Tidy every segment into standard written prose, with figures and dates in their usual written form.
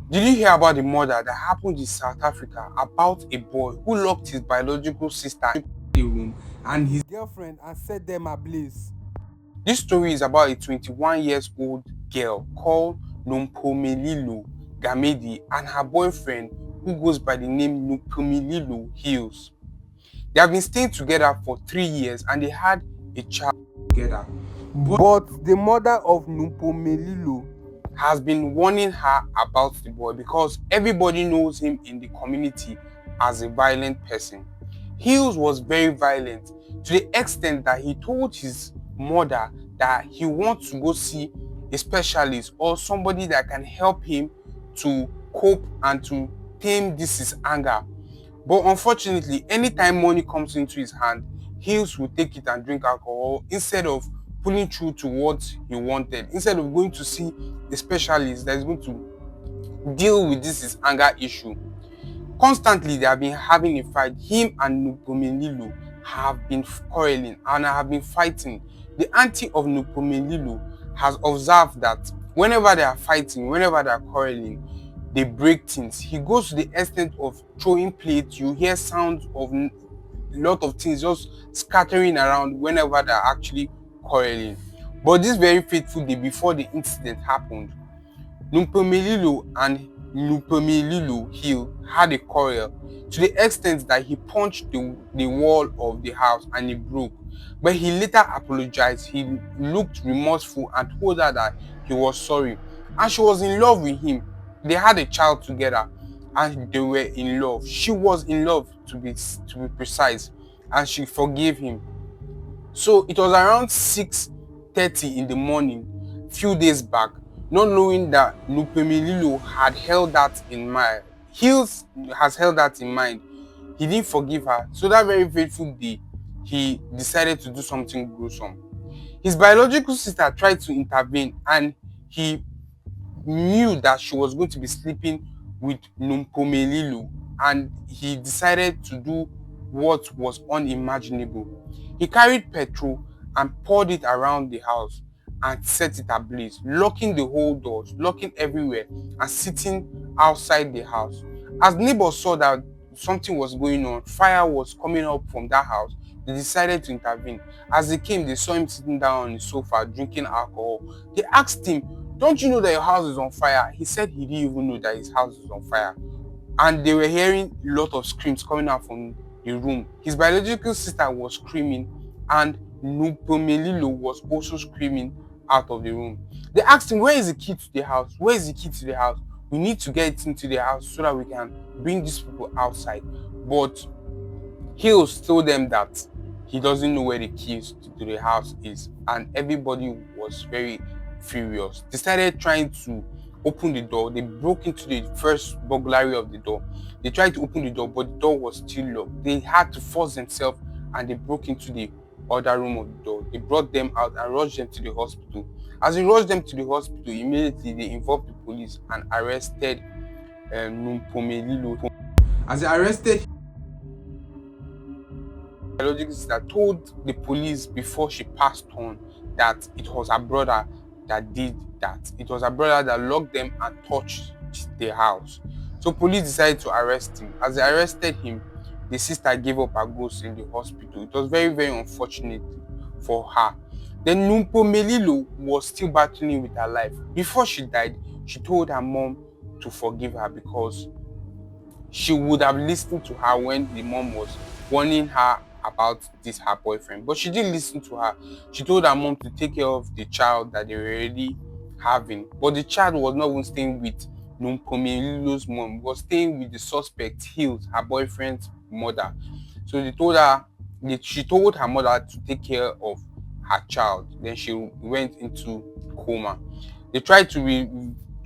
Did you hear about the murder that happened in South Africa about a boy who locked his biological sister in the room and his girlfriend and set them ablaze? This story is about a 21 years old girl called Nompumelelo Gamedi and her boyfriend who goes by the name Nompumelelo Hills. They have been staying together for 3 years and they had a child together. But the mother of Nompumelelo has been warning her about the boy because everybody knows him in the community as a violent person. Hills was very violent to the extent that he told his mother that he wants to go see a specialist or somebody that can help him to cope and to tame his anger. But unfortunately, anytime money comes into his hand, Hills will take it and drink alcohol instead of pulling through to what he wanted, instead of going to see a specialist that is going to deal with his anger issue. Constantly, they have been having a fight. Him and Nupomelilo have been quarreling and have been fighting. The auntie of Nupomelilo has observed that whenever they are fighting, whenever they are quarreling, they break things. He goes to the extent of throwing plates. You hear sounds of a lot of things just scattering around whenever they are actually quarreling. But this very fateful day before the incident happened, Nupomelilo and Nupomelilo Hill had a quarrel to the extent that he punched the wall of the house and it broke. But he later apologized. He looked remorseful and told her that he was sorry. And she was in love with him. They had a child together and they were in love. She was in love to be precise, and she forgave him. So it was around 6:30 in the morning, few days back, not knowing that Nupemelilo had held that in mind. Hills has held that in mind. He didn't forgive her. So that very fateful day, he decided to do something gruesome. His biological sister tried to intervene and he knew that she was going to be sleeping with Numpomelilo, and he decided to do what was unimaginable. He carried petrol and poured it around the house and set it ablaze, locking the whole doors, locking everywhere, and sitting outside the house. As neighbors saw that something was going on, fire was coming up from that house, they decided to intervene. As they came, they saw him sitting down on the sofa drinking alcohol. They asked him, "Don't you know that your house is on fire?" He said he didn't even know that his house is on fire. And they were hearing a lot of screams coming out from the room. His biological sister was screaming, and Nupomelilo was also screaming out of the room. They asked him, "Where is the key to the house? Where is the key to the house? We need to get into the house so that we can bring these people outside." But Hills told them that he doesn't know where the keys to the house is, and everybody was very furious. They started trying to open the door. They broke into the first burglary of the door. They tried to open the door, but the door was still locked. They had to force themselves and they broke into the other room of the door. They brought them out and rushed them to the hospital. As they rushed them to the hospital, immediately they involved the police and arrested Numpomelilo. As they arrested biological sister, told the police before she passed on that it was her brother that did that. It was her brother that locked them and touched the house. So police decided to arrest him. As they arrested him, the sister gave up her ghost in the hospital. It was very, very unfortunate for her. Then Numpomelilo was still battling with her life. Before she died, she told her mom to forgive her because she would have listened to her when the mom was warning her about this her boyfriend, but she didn't listen to her. She told her mom to take care of the child that they were already having, but the child was not even staying with Numpomelilo's mom. It was staying with the suspect Hills, her boyfriend's mother. So she told her mother to take care of her child. Then she went into coma. They tried to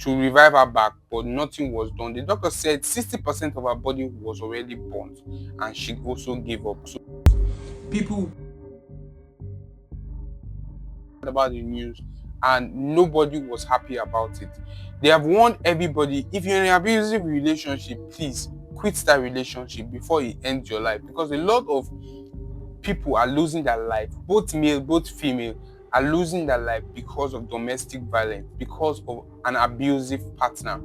revive her back, but nothing was done. The doctor said 60% of her body was already burnt, and she also gave up. So people about the news, and nobody was happy about it. They have warned everybody, if you're in an abusive relationship, please quit that relationship before it ends your life, because a lot of people are losing their life, both male, both female, are losing their life because of domestic violence, because of an abusive partner.